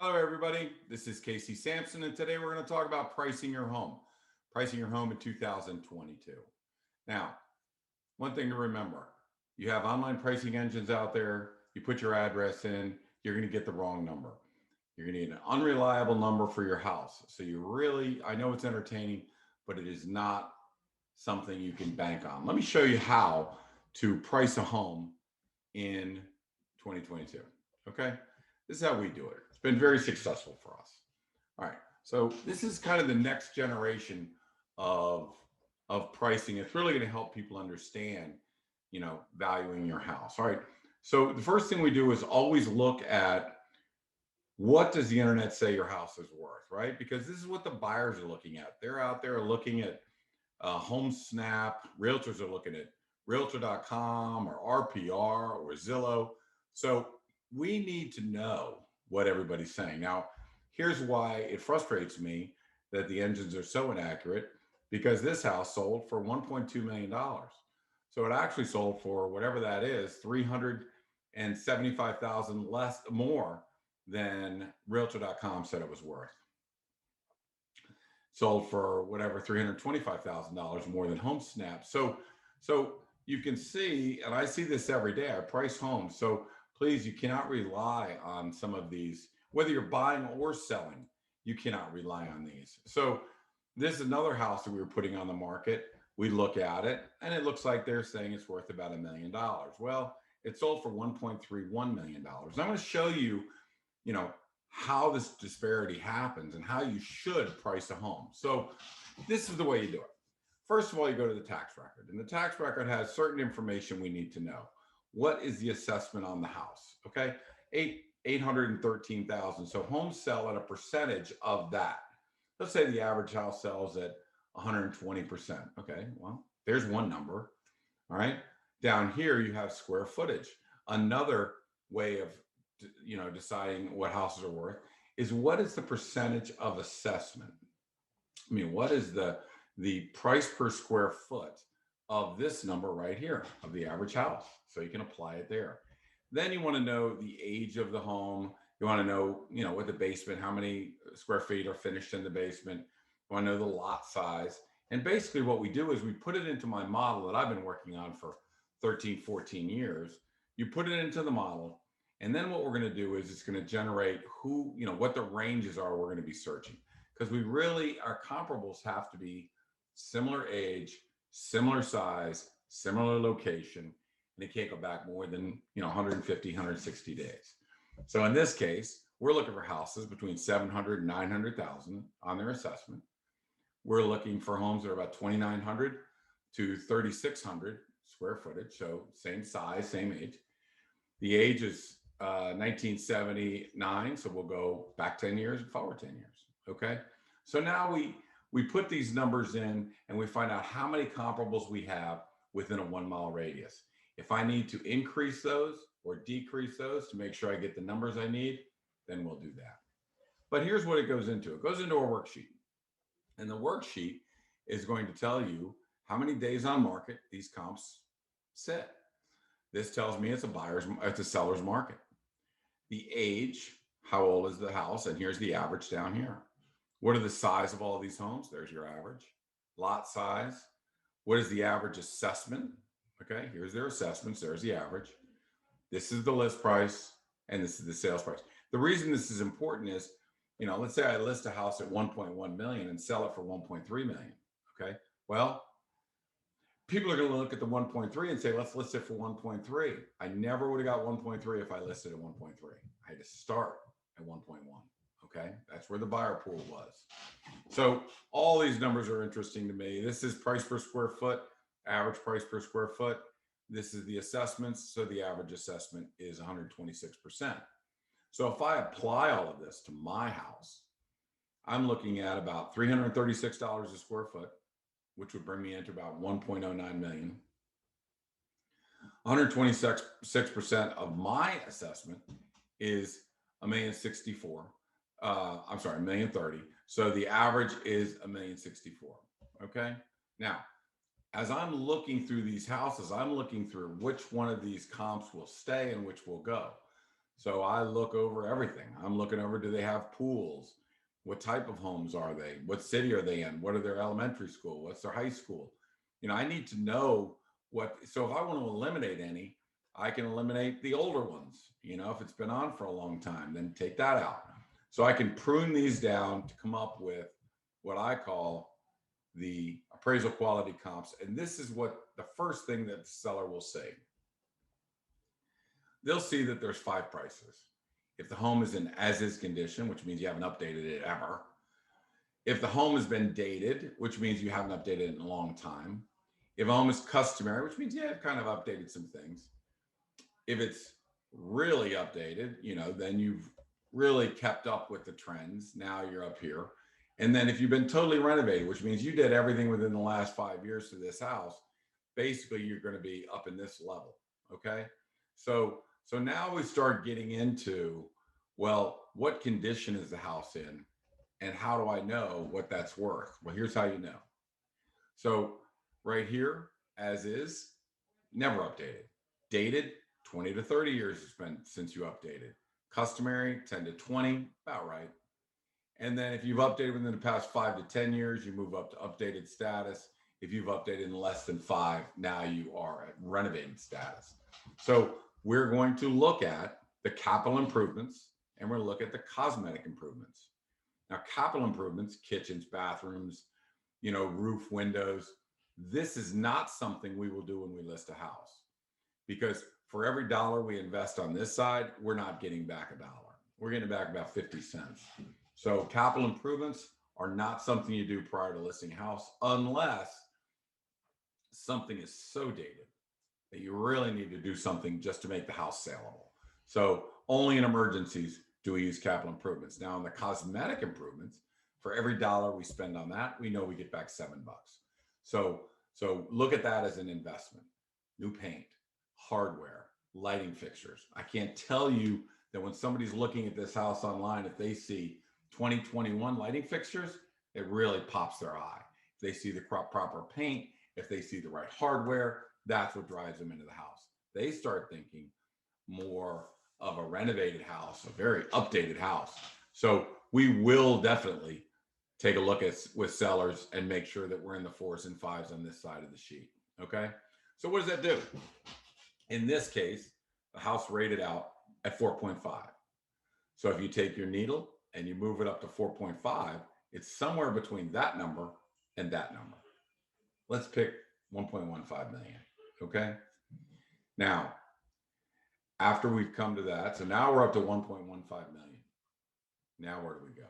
Hello, everybody. This is Casey Samson, and today we're going to talk about pricing your home in 2022. Now, one thing to remember, you have online pricing engines out there. You put your address in, you're going to get the wrong number. You're going to get an unreliable number for your house. So, I know it's entertaining, but it is not something you can bank on. Let me show you how to price a home in 2022. Okay. This is how we do it. It's been very successful for us. All right. So this is kind of the next generation of of pricing. It's really going to help people understand, valuing your house. All right. So the first thing we do is always look at what does the internet say your house is worth, right? Because this is what the buyers are looking at. They're out there looking at Home Snap. Realtors are looking at Realtor.com or RPR or Zillow. So we need to know what everybody's saying. Now, here's why it frustrates me that the engines are so inaccurate because this house sold for $1.2 million. So it actually sold for whatever that is, 375,000 less more than Realtor.com said it was worth. Sold for whatever $325,000 more than HomeSnap. So you can see, and I see this every day. I price homes, so please, you cannot rely on some of these, whether you're buying or selling. You cannot rely on these. So this is another house that we were putting on the market. We look at it, and it looks like they're saying it's worth about $1 million. Well, it sold for $1.31 million. I'm going to show you, you know, how this disparity happens and how you should price a home. So this is the way you do it. First of all, you go to the tax record, and the tax record has certain information we need to know. What is the assessment on the house? Okay, 813,000. So homes sell at a percentage of that. Let's say the average house sells at 120%. Okay, well, there's one number. All right, down here you have square footage. Another way of deciding what houses are worth is what is the percentage of assessment. I mean, what is the price per square foot of this number right here of the average house? So you can apply it there. Then you want to know the age of the home. You want to know, what the basement, how many square feet are finished in the basement. You want to know the lot size. And basically what we do is we put it into my model that I've been working on for 13, 14 years. You put it into the model. And then what we're going to do is it's going to generate what the ranges are we're going to be searching. Because our comparables have to be similar age, similar size, similar location, and they can't go back more than 150, 160 days. So in this case, we're looking for houses between 700 and 900,000 on their assessment. We're looking for homes that are about 2,900 to 3,600 square footage, so same size, same age. The age is 1979, so we'll go back 10 years and forward 10 years. Okay, so now we put these numbers in and we find out how many comparables we have within a 1 mile radius. If I need to increase those or decrease those to make sure I get the numbers I need, then we'll do that. But here's what it goes into. It goes into a worksheet. And the worksheet is going to tell you how many days on market these comps sit. This tells me it's a seller's market. The age, how old is the house? And here's the average down here. What are the size of all of these homes? There's your average. Lot size. What is the average assessment? Okay, here's their assessments. There's the average. This is the list price, and this is the sales price. The reason this is important is, let's say I list a house at 1.1 million and sell it for 1.3 million. Okay, well, people are going to look at the 1.3 and say, let's list it for 1.3. I never would have got 1.3 if I listed at 1.3. I had to start at 1.1. Okay, that's where the buyer pool was. So all these numbers are interesting to me. This is price per square foot, average price per square foot. This is the assessments. So the average assessment is 126%. So if I apply all of this to my house, I'm looking at about $336 a square foot, which would bring me into about 1.09 million. 126% of my assessment is $1,064,000. I'm sorry, $1,030,000. So the average is $1,064,000. Okay. Now, as I'm looking through these houses, I'm looking through which one of these comps will stay and which will go. So I look over everything. I'm looking over, do they have pools? What type of homes are they? What city are they in? What are their elementary school? What's their high school? I need to know what. So if I want to eliminate any, I can eliminate the older ones. If it's been on for a long time, then take that out. So I can prune these down to come up with what I call the appraisal quality comps. And this is what the first thing that the seller will say. They'll see that there's five prices. If the home is in as is condition, which means you haven't updated it ever. If the home has been dated, which means you haven't updated it in a long time. If a home is customary, which means you have kind of updated some things. If it's really updated, then you've really kept up with the trends. Now you're up here. And then if you've been totally renovated, which means you did everything within the last 5 years to this house, basically you're going to be up in this level. Okay. So now we start getting into, well, what condition is the house in? And how do I know what that's worth? Well, here's how you know. So right here, as is, never updated. Dated, 20 to 30 years has been since you updated. Customary, 10 to 20, about right. And then if you've updated within the past 5 to 10 years, you move up to updated status. If you've updated in less than 5, now you are at renovated status. So we're going to look at the capital improvements and we're going to look at the cosmetic improvements. Now, capital improvements, kitchens, bathrooms, roof, windows, this is not something we will do when we list a house, because for every dollar we invest on this side, we're not getting back a dollar. We're getting back about 50 cents. So capital improvements are not something you do prior to listing a house unless something is so dated that you really need to do something just to make the house saleable. So only in emergencies do we use capital improvements. Now, in the cosmetic improvements, for every dollar we spend on that, we know we get back $7. So look at that as an investment. New paint, hardware, lighting fixtures. I can't tell you that when somebody's looking at this house online, if they see 2021 lighting fixtures, it really pops their eye. If they see the proper paint, if they see the right hardware, that's what drives them into the house. They start thinking more of a renovated house, a very updated house. So we will definitely take a look at with sellers and make sure that we're in the 4s and 5s on this side of the sheet. Okay. So what does that do? In this case, the house rated out at 4.5. So if you take your needle and you move it up to 4.5, it's somewhere between that number and that number. Let's pick 1.15 million. Okay. Now, after we've come to that, so now we're up to 1.15 million. Now, where do we go?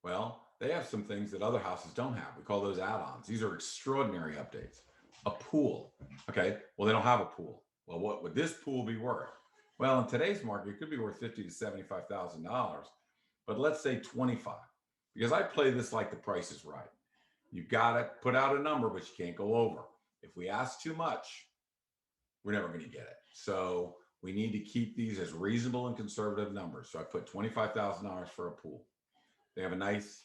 Well, they have some things that other houses don't have. We call those add-ons. These are extraordinary updates. A pool. Okay. Well, they don't have a pool. Well, what would this pool be worth? Well, in today's market, it could be worth $50,000 to $75,000, but let's say 25, because I play this like the price is right. You've got to put out a number, but you can't go over. If we ask too much, we're never going to get it. So we need to keep these as reasonable and conservative numbers. So I put $25,000 for a pool. They have a nice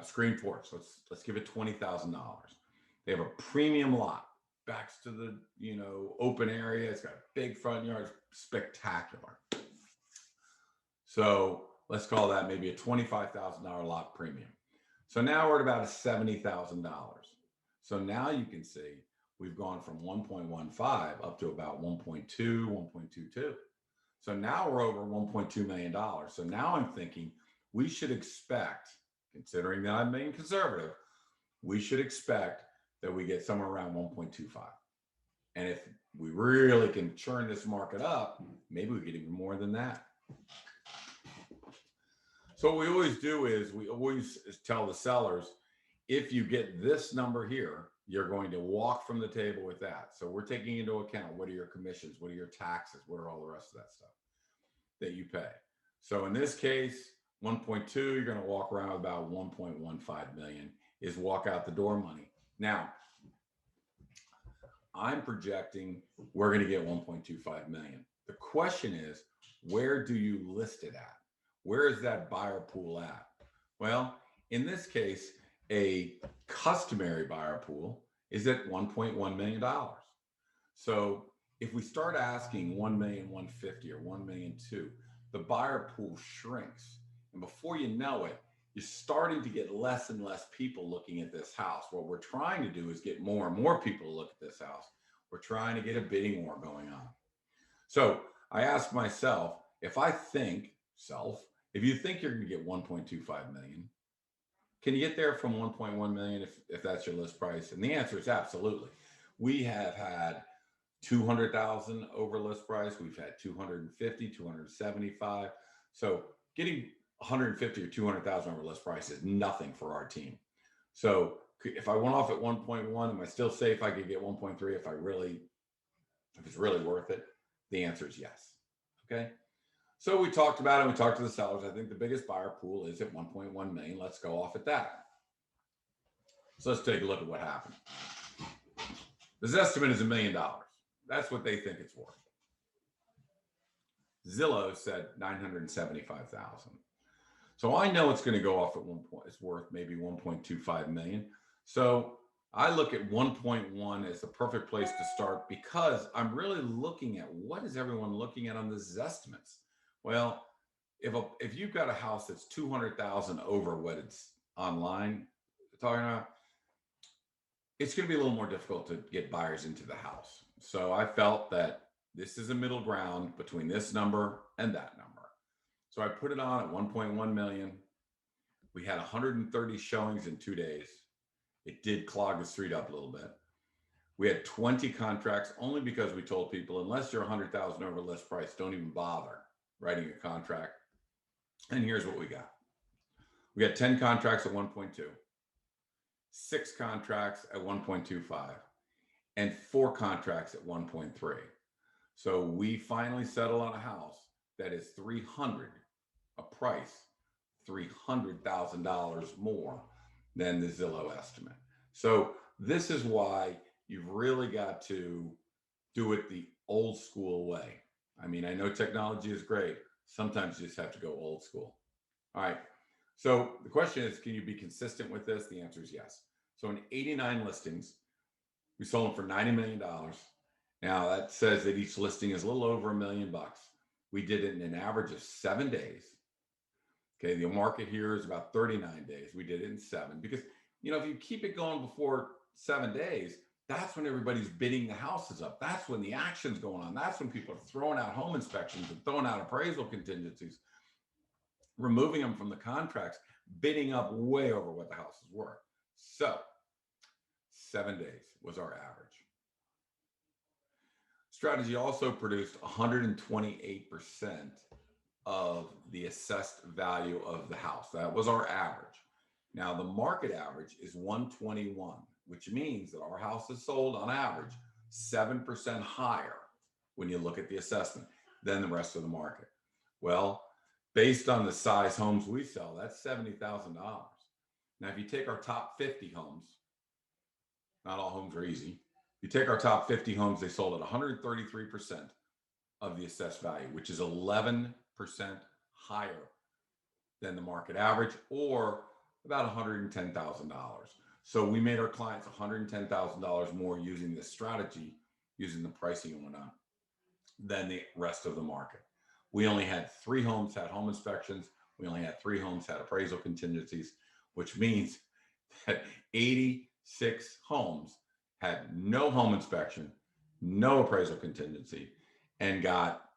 screen porch. Let's give it $20,000. They have a premium lot, backs to the open area. It's got a big front yard, it's spectacular. So let's call that maybe a $25,000 lot premium. So now we're at about $70,000. So now you can see we've gone from 1.15 up to about 1.2, 1.22. So now we're over $1.2 million. So now I'm thinking we should expect, considering that I'm being conservative, we should expect that we get somewhere around 1.25. And if we really can churn this market up, maybe we get even more than that. So what we always do is we always tell the sellers, if you get this number here, you're going to walk from the table with that. So we're taking into account, what are your commissions? What are your taxes? What are all the rest of that stuff that you pay? So in this case, 1.2, you're going to walk around with about 1.15 million is walk out the door money. Now, I'm projecting we're going to get 1.25 million. The question is, where do you list it at? Where is that buyer pool at? Well, in this case, a customary buyer pool is at $1.1 million. So If we start asking 1,150,000 or 1,200,000, the buyer pool shrinks. And before you know it, you're starting to get less and less people looking at this house. What we're trying to do is get more and more people to look at this house. We're trying to get a bidding war going on. So I ask myself, if you think you're going to get 1.25 million, can you get there from 1.1 million if that's your list price? And the answer is absolutely. We have had 200,000 over list price. We've had 250, 275. So getting 150 or 200,000 over list price is nothing for our team. So if I went off at 1.1, am I still safe? I could get 1.3 if it's really worth it. The answer is yes. Okay. So we talked about it. We talked to the sellers. I think the biggest buyer pool is at 1.1 million. Let's go off at that. So let's take a look at what happened. This estimate is $1 million. That's what they think it's worth. Zillow said 975,000. So I know it's going to go off at one point. It's worth maybe 1.25 million. So I look at 1.1 as the perfect place to start because I'm really looking at what is everyone looking at on these estimates. Well, if you've got a house that's 200,000 over what it's online talking about, it's going to be a little more difficult to get buyers into the house. So I felt that this is a middle ground between this number and that number. So I put it on at 1.1 million. We had 130 showings in 2 days. It did clog the street up a little bit. We had 20 contracts only because we told people, unless you're 100,000 over list price, don't even bother writing a contract. And here's what we got. We got 10 contracts at 1.2, 6 contracts at 1.25, and 4 contracts at 1.3. So we finally settle on a house that is 300, a price $300,000 more than the Zillow estimate. So this is why you've really got to do it the old school way. I mean, I know technology is great. Sometimes you just have to go old school. All right. So the question is, can you be consistent with this? The answer is yes. So in 89 listings, we sold them for $90 million. Now that says that each listing is a little over $1 million. We did it in an average of 7 days. Okay, the market here is about 39 days. We did it in 7 because, if you keep it going before 7 days, that's when everybody's bidding the houses up. That's when the action's going on. That's when people are throwing out home inspections and throwing out appraisal contingencies, removing them from the contracts, bidding up way over what the house is worth. So 7 days was our average. Strategy also produced 128% of the assessed value of the house. That was our average. Now, the market average is 121, which means that our house is sold on average 7% higher when you look at the assessment than the rest of the market. Well, based on the size homes we sell, that's $70,000. Now, if you take our top 50 homes, not all homes are easy. You take our top 50 homes, they sold at 133% of the assessed value, which is 11% higher than the market average, or about $110,000. So we made our clients $110,000 more using this strategy, using the pricing and whatnot, than the rest of the market. We only had 3 homes had home inspections. We only had 3 homes had appraisal contingencies, which means that 86 homes had no home inspection, no appraisal contingency, and got,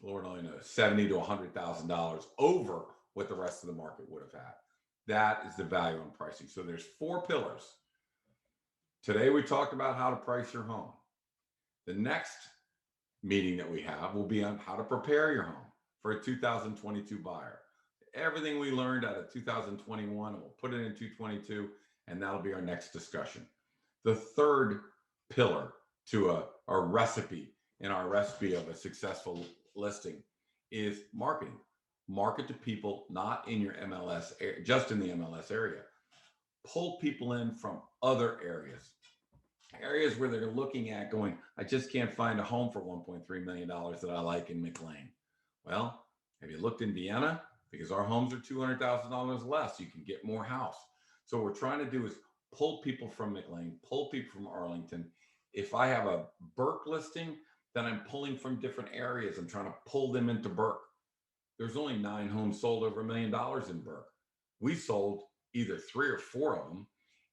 Lord only knows, $70,000 to $100,000 over what the rest of the market would have had. That is the value on pricing. So there's 4 pillars. Today we talked about how to price your home. The next meeting that we have will be on how to prepare your home for a 2022 buyer. Everything we learned out of 2021, we'll put it in 2022, and that'll be our next discussion. The third pillar to a recipe in our recipe of a successful listing is marketing. Market to people not in your MLS, just in the MLS area. Pull people in from other areas where they're looking at going, I just can't find a home for $1.3 million that I like in McLean. Well, have you looked in Vienna? Because our homes are $200,000 less. You can get more house. So what we're trying to do is pull people from McLean, pull people from Arlington, If I have a Burke listing, then I'm pulling from different areas. I'm trying to pull them into Burke. There's only 9 homes sold over $1 million in Burke. We sold either 3 or 4 of them.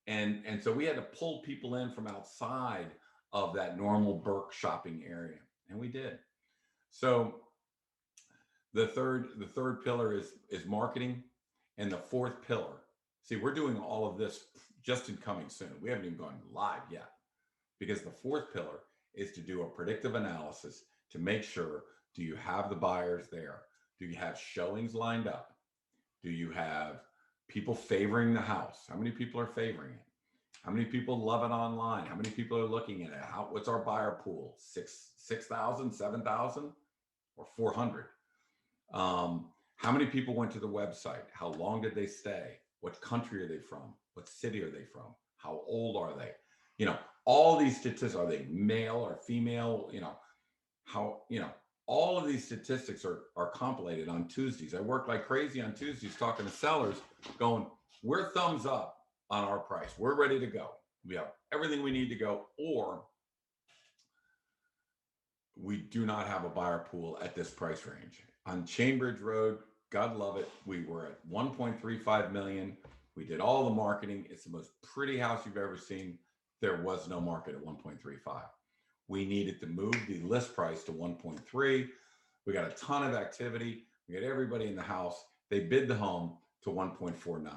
And so we had to pull people in from outside of that normal Burke shopping area. And we did. So the third pillar is marketing. And the fourth pillar, see, we're doing all of this just in coming soon. We haven't even gone live yet, because the fourth pillar is to do a predictive analysis to make sure, do you have the buyers there? Do you have showings lined up? Do you have people favoring the house? How many people are favoring it? How many people love it online? How many people are looking at it? What's our buyer pool? 6,000, 7,000, or 400? How many people went to the website? How long did they stay? What country are they from? What city are they from? How old are they? All these statistics, are they male or female? All of these statistics are compilated on Tuesdays. I work like crazy on Tuesdays talking to sellers going, we're thumbs up on our price. We're ready to go. We have everything we need to go, or we do not have a buyer pool at this price range. On Chainbridge Road, God love it, we were at 1.35 million. We did all the marketing. It's the most pretty house you've ever seen. There was no market at 1.35. We needed to move the list price to 1.3. We got a ton of activity. We got everybody in the house. They bid the home to 1.49.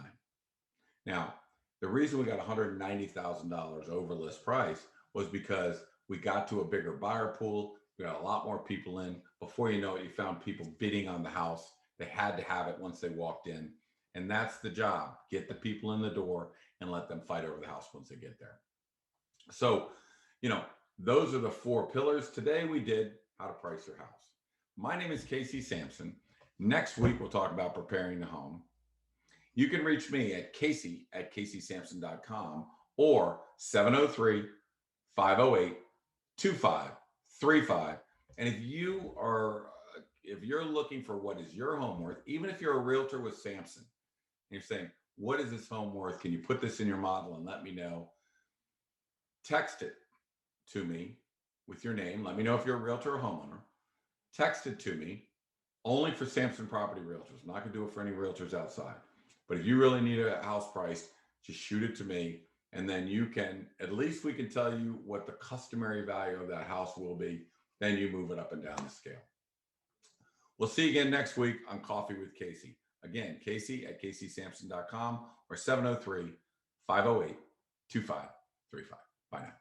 Now, the reason we got $190,000 over list price was because we got to a bigger buyer pool. We got a lot more people in. Before you know it, you found people bidding on the house. They had to have it once they walked in. And that's the job. Get the people in the door and let them fight over the house once they get there. So, those are the 4 pillars. Today we did how to price your house. My name is Casey Samson. Next week, we'll talk about preparing the home. You can reach me at casey@caseysamson.com or 703-508-2535. And if you're looking for what is your home worth, even if you're a realtor with Samson, and you're saying, what is this home worth? Can you put this in your model and let me know? Text it to me with your name. Let me know if you're a realtor or homeowner. Text it to me, only for Samson Property Realtors. I'm not going to do it for any realtors outside. But if you really need a house price, just shoot it to me. And then at least we can tell you what the customary value of that house will be. Then you move it up and down the scale. We'll see you again next week on Coffee with Casey. Again, Casey@caseysamson.com or 703-508-2535. Bye now.